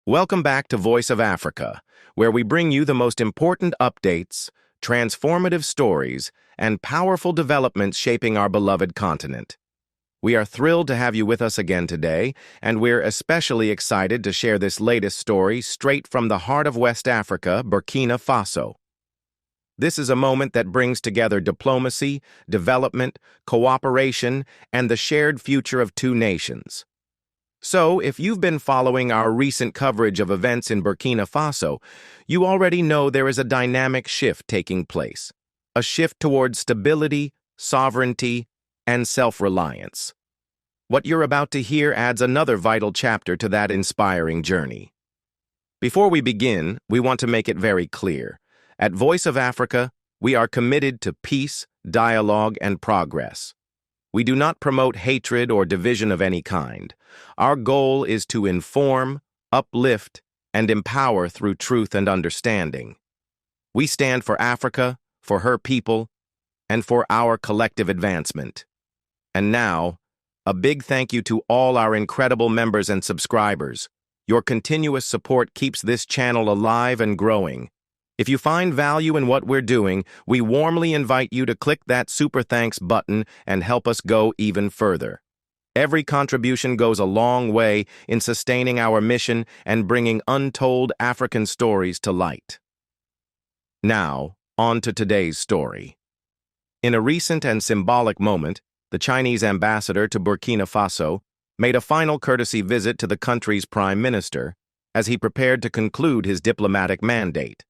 Welcome back to Voice of Africa, where we bring you the most important updates, transformative stories, and powerful developments shaping our beloved continent. We are thrilled to have you with us again today, and we're especially excited to share this latest story straight from the heart of West Africa, Burkina Faso. This is a moment that brings together diplomacy, development, cooperation, and the shared future of two nations. So, if you've been following our recent coverage of events in Burkina Faso, you already know there is a dynamic shift taking place. A shift towards stability, sovereignty, and self-reliance. What you're about to hear adds another vital chapter to that inspiring journey. Before we begin, we want to make it very clear. At Voice of Africa, we are committed to peace, dialogue, and progress. We do not promote hatred or division of any kind. Our goal is to inform, uplift, and empower through truth and understanding. We stand for Africa, for her people, and for our collective advancement. And now, a big thank you to all our incredible members and subscribers. Your continuous support keeps this channel alive and growing. If you find value in what we're doing, we warmly invite you to click that super thanks button and help us go even further. Every contribution goes a long way in sustaining our mission and bringing untold African stories to light. Now, on to today's story. In a recent and symbolic moment, the Chinese ambassador to Burkina Faso made a final courtesy visit to the country's prime minister as he prepared to conclude his diplomatic mandate.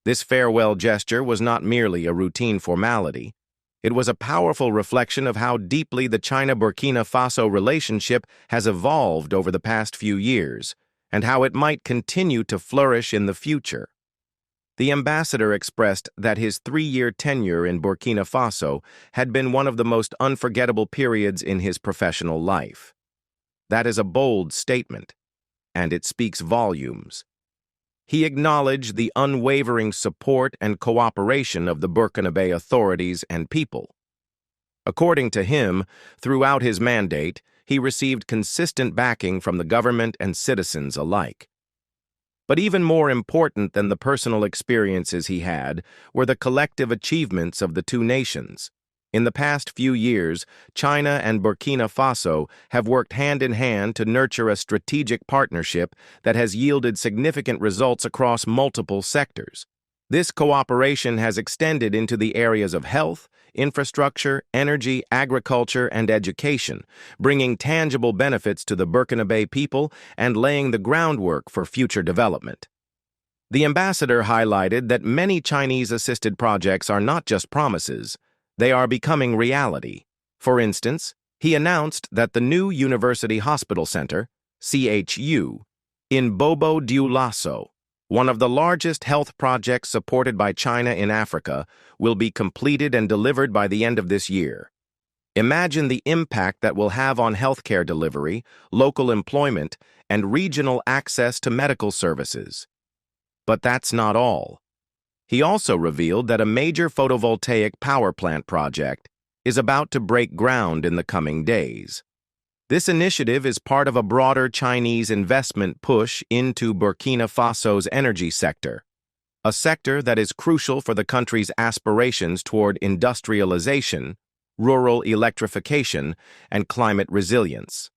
This farewell gesture was not merely a routine formality. It was a powerful reflection of how deeply the China-Burkina Faso relationship has evolved over the past few years, and how it might continue to flourish in the future. The ambassador expressed that his 3-year tenure in Burkina Faso had been one of the most unforgettable periods in his professional life. That is a bold statement, and it speaks volumes. He acknowledged the unwavering support and cooperation of the Burkinabe authorities and people. According to him, throughout his mandate, he received consistent backing from the government and citizens alike. But even more important than the personal experiences he had were the collective achievements of the two nations. In the past few years, China and Burkina Faso have worked hand in hand to nurture a strategic partnership that has yielded significant results across multiple sectors. This cooperation has extended into the areas of health, infrastructure, energy, agriculture, and education, bringing tangible benefits to the Burkinabe people and laying the groundwork for future development. The ambassador highlighted that many Chinese-assisted projects are not just promises. They are becoming reality. For instance, he announced that the new University Hospital Center, CHU, in Bobo Dioulasso, one of the largest health projects supported by China in Africa, will be completed and delivered by the end of this year. Imagine the impact that will have on healthcare delivery, local employment, and regional access to medical services. But that's not all. He also revealed that a major photovoltaic power plant project is about to break ground in the coming days. This initiative is part of a broader Chinese investment push into Burkina Faso's energy sector, a sector that is crucial for the country's aspirations toward industrialization, rural electrification, and climate resilience.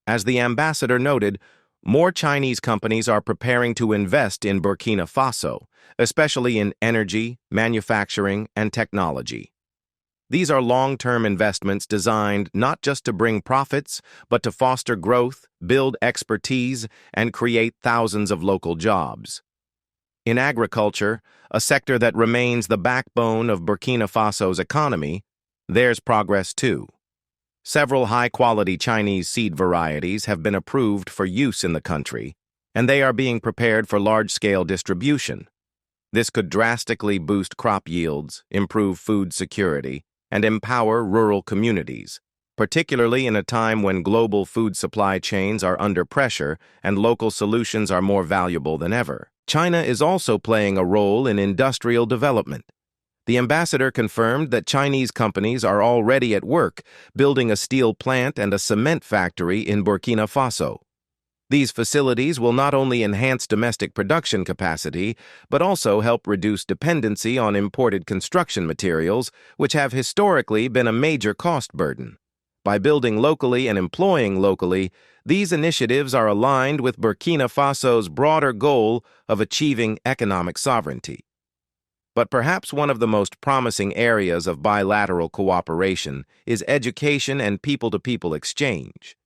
As the ambassador noted, more Chinese companies are preparing to invest in Burkina Faso, especially in energy, manufacturing, and technology. These are long-term investments designed not just to bring profits, but to foster growth, build expertise, and create thousands of local jobs. In agriculture, a sector that remains the backbone of Burkina Faso's economy, there's progress too. Several high-quality Chinese seed varieties have been approved for use in the country, and they are being prepared for large-scale distribution. This could drastically boost crop yields, improve food security, and empower rural communities, particularly in a time when global food supply chains are under pressure and local solutions are more valuable than ever. China is also playing a role in industrial development. The ambassador confirmed that Chinese companies are already at work building a steel plant and a cement factory in Burkina Faso. These facilities will not only enhance domestic production capacity, but also help reduce dependency on imported construction materials, which have historically been a major cost burden. By building locally and employing locally, these initiatives are aligned with Burkina Faso's broader goal of achieving economic sovereignty. But perhaps one of the most promising areas of bilateral cooperation is education and people-to-people exchange.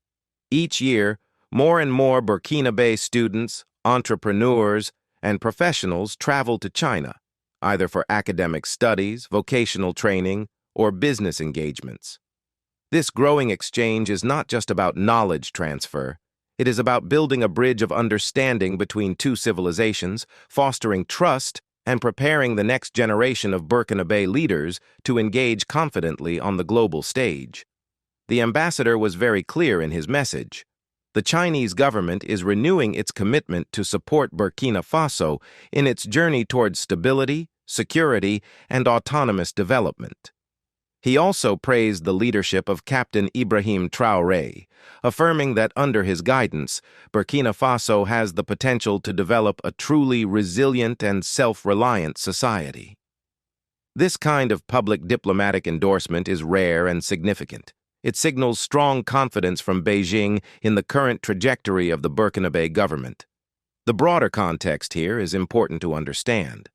Each year, more and more Burkina students, entrepreneurs, and professionals travel to China, either for academic studies, vocational training, or business engagements. This growing exchange is not just about knowledge transfer. It is about building a bridge of understanding between two civilizations, fostering trust, and preparing the next generation of Burkina leaders to engage confidently on the global stage. The ambassador was very clear in his message. The Chinese government is renewing its commitment to support Burkina Faso in its journey towards stability, security, and autonomous development. He also praised the leadership of Captain Ibrahim Traoré, affirming that under his guidance, Burkina Faso has the potential to develop a truly resilient and self-reliant society. This kind of public diplomatic endorsement is rare and significant. It signals strong confidence from Beijing in the current trajectory of the Burkina government. The broader context here is important to understand.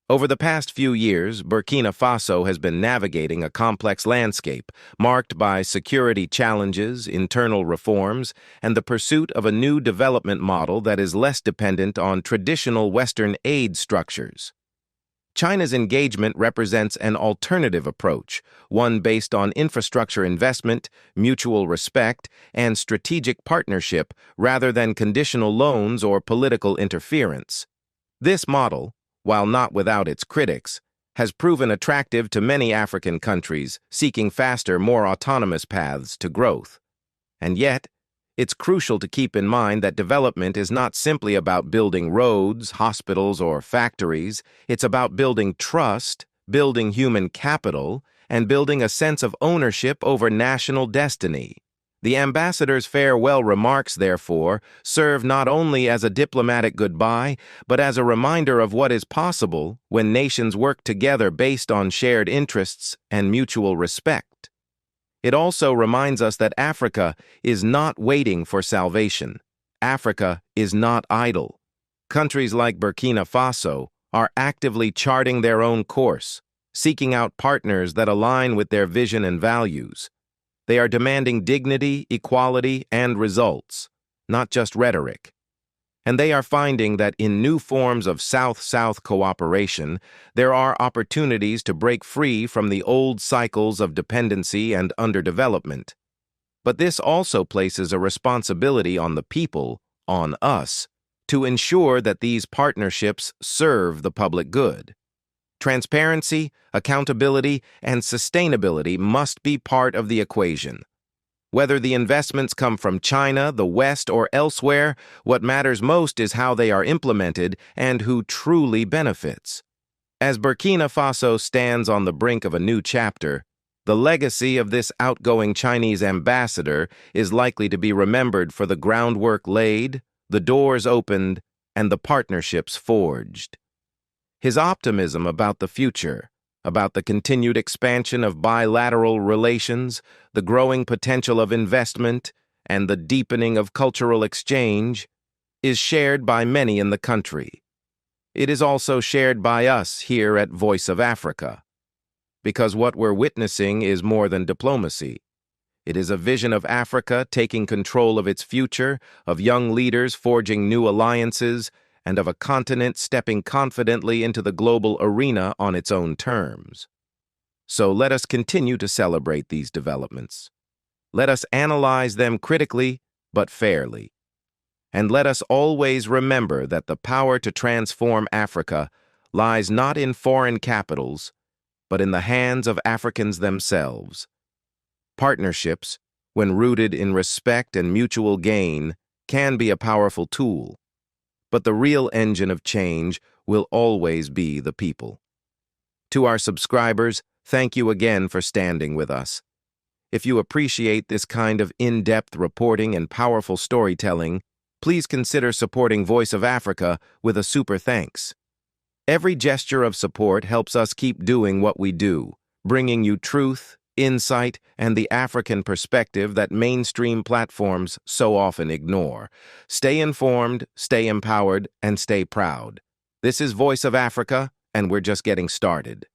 Over the past few years, Burkina Faso has been navigating a complex landscape marked by security challenges, internal reforms, and the pursuit of a new development model that is less dependent on traditional Western aid structures. China's engagement represents an alternative approach, one based on infrastructure investment, mutual respect, and strategic partnership rather than conditional loans or political interference. This model, while not without its critics, has proven attractive to many African countries seeking faster, more autonomous paths to growth. And yet, it's crucial to keep in mind that development is not simply about building roads, hospitals, or factories. It's about building trust, building human capital, and building a sense of ownership over national destiny. The ambassador's farewell remarks, therefore, serve not only as a diplomatic goodbye, but as a reminder of what is possible when nations work together based on shared interests and mutual respect. It also reminds us that Africa is not waiting for salvation. Africa is not idle. Countries like Burkina Faso are actively charting their own course, seeking out partners that align with their vision and values. They are demanding dignity, equality, and results, not just rhetoric. And they are finding that in new forms of South-South cooperation, there are opportunities to break free from the old cycles of dependency and underdevelopment. But this also places a responsibility on the people, on us, to ensure that these partnerships serve the public good. Transparency, accountability, and sustainability must be part of the equation. Whether the investments come from China, the West, or elsewhere, what matters most is how they are implemented and who truly benefits. As Burkina Faso stands on the brink of a new chapter, the legacy of this outgoing Chinese ambassador is likely to be remembered for the groundwork laid, the doors opened, and the partnerships forged. His optimism about the future, about the continued expansion of bilateral relations, the growing potential of investment, and the deepening of cultural exchange, is shared by many in the country. It is also shared by us here at Voice of Africa. Because what we're witnessing is more than diplomacy. It is a vision of Africa taking control of its future, of young leaders forging new alliances, and of a continent stepping confidently into the global arena on its own terms. So let us continue to celebrate these developments. Let us analyze them critically, but fairly. And let us always remember that the power to transform Africa lies not in foreign capitals, but in the hands of Africans themselves. Partnerships, when rooted in respect and mutual gain, can be a powerful tool. But the real engine of change will always be the people. To our subscribers, thank you again for standing with us. If you appreciate this kind of in-depth reporting and powerful storytelling, please consider supporting Voice of Africa with a super thanks. Every gesture of support helps us keep doing what we do, bringing you truth, insight, and the African perspective that mainstream platforms so often ignore. Stay informed, stay empowered, and stay proud. This is Voice of Africa, and we're just getting started.